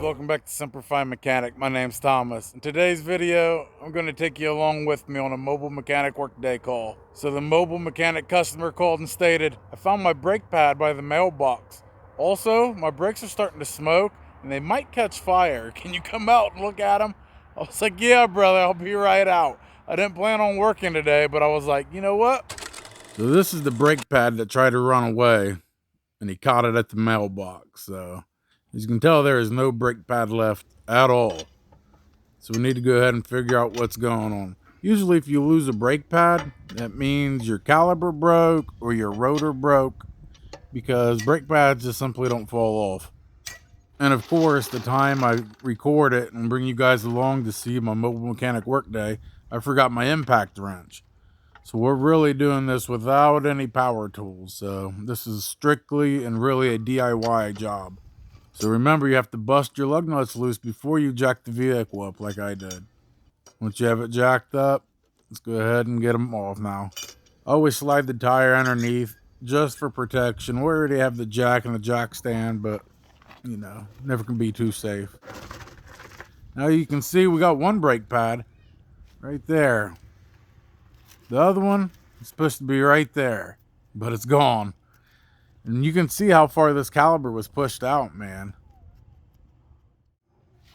welcome back to Semper Fi Mechanic. My name's Thomas. In today's video, I'm going to take you along with me on a mobile mechanic workday call. So the mobile mechanic customer called and stated, I found my brake pad by the mailbox. Also, my brakes are starting to smoke and they might catch fire. Can you come out and look at them? I was like, yeah, brother, I'll be right out. I didn't plan on working today, but I was like, you know what? So this is the brake pad that tried to run away and he caught it at the mailbox. So as you can tell, there is no brake pad left at all. So we need to go ahead and figure out what's going on. Usually if you lose a brake pad, that means your caliper broke or your rotor broke, because brake pads just simply don't fall off. And of course, the time I record it and bring you guys along to see my mobile mechanic workday, I forgot my impact wrench. So we're really doing this without any power tools. So this is strictly and really a DIY job. So remember, you have to bust your lug nuts loose before you jack the vehicle up like I did. Once you have it jacked up, let's go ahead and get them off now. Always slide the tire underneath just for protection. We already have the jack and the jack stand, but you know, never can be too safe. Now you can see we got one brake pad right there. The other one is supposed to be right there, but it's gone. And you can see how far this caliper was pushed out, man.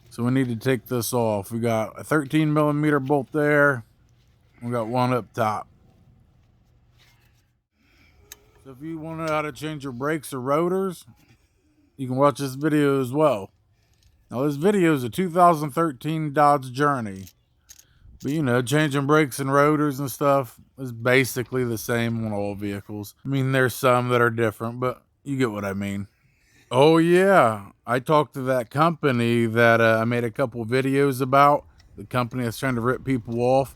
So we need to take this off. We got a 13mm bolt there. We got one up top. So if you want to know how to change your brakes or rotors, you can watch this video as well. Now this video is a 2013 Dodge Journey. But you know, changing brakes and rotors and stuff is basically the same on all vehicles. I mean, there's some that are different, but you get what I mean. Oh yeah, I talked to that company that I made a couple videos about, the company that's trying to rip people off,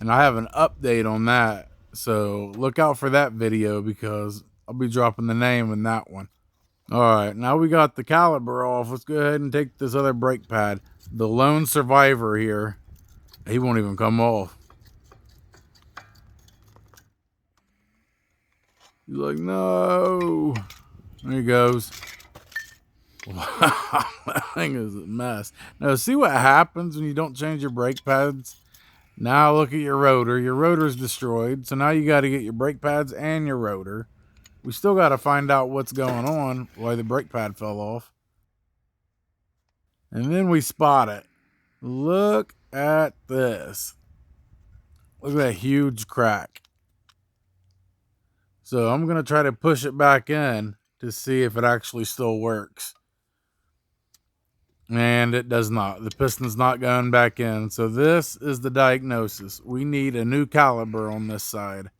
and I have an update on that. So look out for that video because I'll be dropping the name in that one. All right, now we got the caliper off. Let's go ahead and take this other brake pad. The lone survivor here, he won't even come off. He's like, no. There he goes. Wow, that thing is a mess. Now, see what happens when you don't change your brake pads? Now look at your rotor. Your rotor's destroyed. So now you got to get your brake pads and your rotor. We still got to find out what's going on, why the brake pad fell off. And then we spot it. Look at this. Look at that huge crack. So I'm going to try to push it back in to see if it actually still works. And it does not. The piston's not going back in. So this is the diagnosis. We need a new caliper on this side.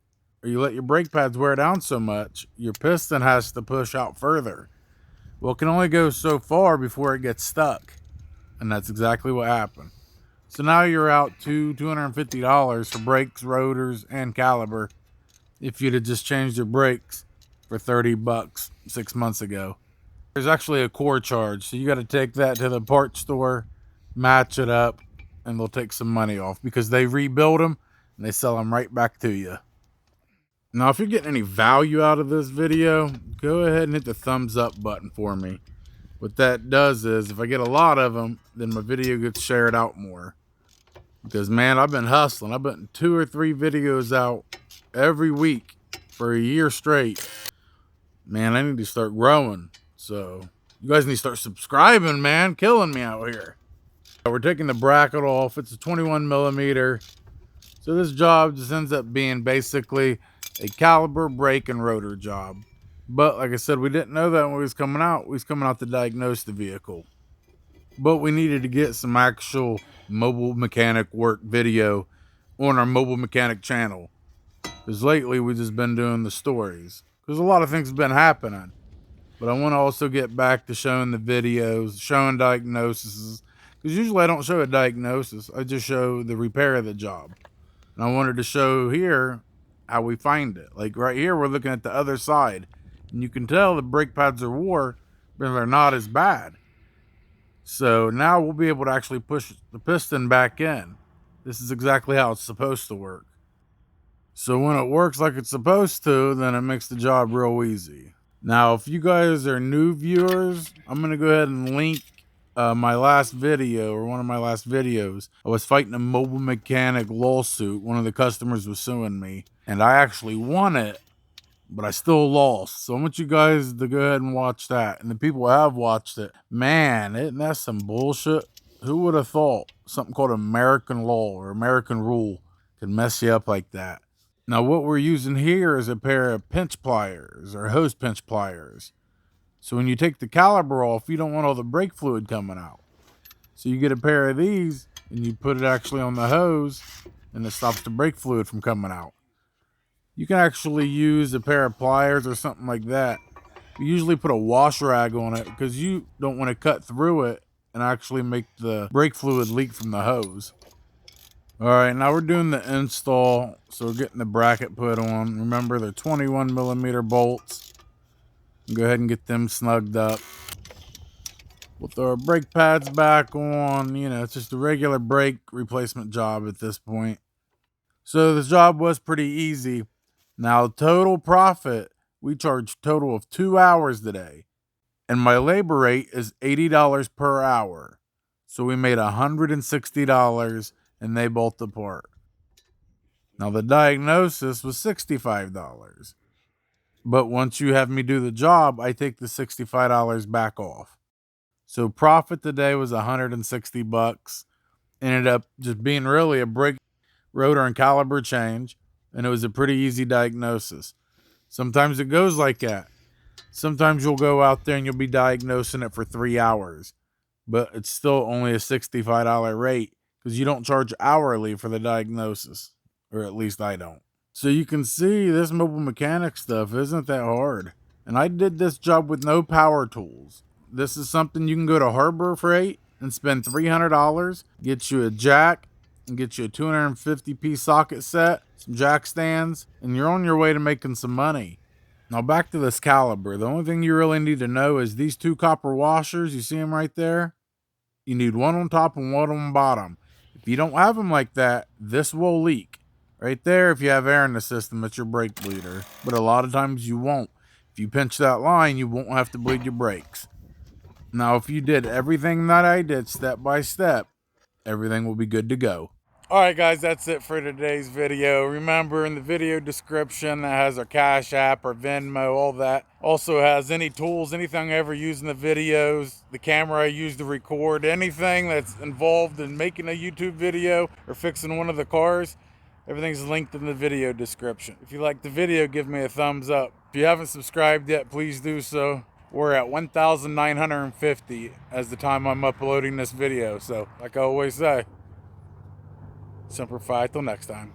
Or you let your brake pads wear down so much, your piston has to push out further. Well, it can only go so far before it gets stuck. And that's exactly what happened. So now you're out $250 for brakes, rotors, and caliper if you'd have just changed your brakes for $30 6 months ago. There's actually a core charge, so you got to take that to the parts store, match it up, and they'll take some money off because they rebuild them and they sell them right back to you. Now, if you're getting any value out of this video, go ahead and hit the thumbs up button for me. What that does is, if I get a lot of them, then my video gets shared out more. Because, man, I've been hustling. I've been 2 or 3 videos out every week for a year straight. Man, I need to start growing. So you guys need to start subscribing, man. Killing me out here. We're taking the bracket off. It's a 21mm. So this job just ends up being basically a caliper, brake, and rotor job. But like I said, we didn't know that when we was coming out. We was coming out to diagnose the vehicle. But we needed to get some actual mobile mechanic work video on our mobile mechanic channel. Because lately we've just been doing the stories. Because a lot of things have been happening. But I want to also get back to showing the videos, showing diagnoses. Because usually I don't show a diagnosis. I just show the repair of the job. And I wanted to show here how we find it. Like right here, we're looking at the other side. And you can tell the brake pads are wore, but they're not as bad. So now we'll be able to actually push the piston back in. This is exactly how it's supposed to work. So when it works like it's supposed to, then it makes the job real easy. Now, if you guys are new viewers, I'm going to go ahead and link my last video, or one of my last videos, I was fighting a mobile mechanic lawsuit. One of the customers was suing me, and I actually won it, but I still lost. So I want you guys to go ahead and watch that. And the people who have watched it, man, isn't that some bullshit? Who would have thought something called American law or American rule could mess you up like that? Now, what we're using here is a pair of pinch pliers or hose pinch pliers. So when you take the caliper off, you don't want all the brake fluid coming out. So you get a pair of these and you put it actually on the hose, and it stops the brake fluid from coming out. You can actually use a pair of pliers or something like that. You usually put a wash rag on it because you don't want to cut through it and actually make the brake fluid leak from the hose. All right, now we're doing the install. So we're getting the bracket put on. Remember, they're 21 millimeter bolts. Go ahead and get them snugged up. We'll throw our brake pads back on. You know, it's just a regular brake replacement job at this point. So the job was pretty easy. Now, total profit, we charge total of 2 hours today. And my labor rate is $80 per hour. So we made $160 and they bolt apart. Now, the diagnosis was $65. But once you have me do the job, I take the $65 back off. So profit today was $160. Ended up just being really a brake, rotor, and caliper change. And it was a pretty easy diagnosis. Sometimes it goes like that. Sometimes you'll go out there and you'll be diagnosing it for 3 hours. But it's still only a $65 rate because you don't charge hourly for the diagnosis. Or at least I don't. So you can see this mobile mechanic stuff isn't that hard. And I did this job with no power tools. This is something you can go to Harbor Freight and spend $300, get you a jack, and get you a 250-piece socket set, some jack stands, and you're on your way to making some money. Now back to this caliper. The only thing you really need to know is these 2 copper washers, you see them right there? You need one on top and one on bottom. If you don't have them like that, this will leak. Right there, if you have air in the system, it's your brake bleeder. But a lot of times you won't. If you pinch that line, you won't have to bleed your brakes. Now, if you did everything that I did step by step, everything will be good to go. All right, guys, that's it for today's video. Remember, in the video description, it has our Cash App, our Venmo, all that. Also has any tools, anything I ever use in the videos, the camera I use to record, anything that's involved in making a YouTube video or fixing one of the cars. Everything's linked in the video description. If you like the video, give me a thumbs up. If you haven't subscribed yet, please do so. We're at 1,950 as the time I'm uploading this video. So, like I always say, Semper Fi, till next time.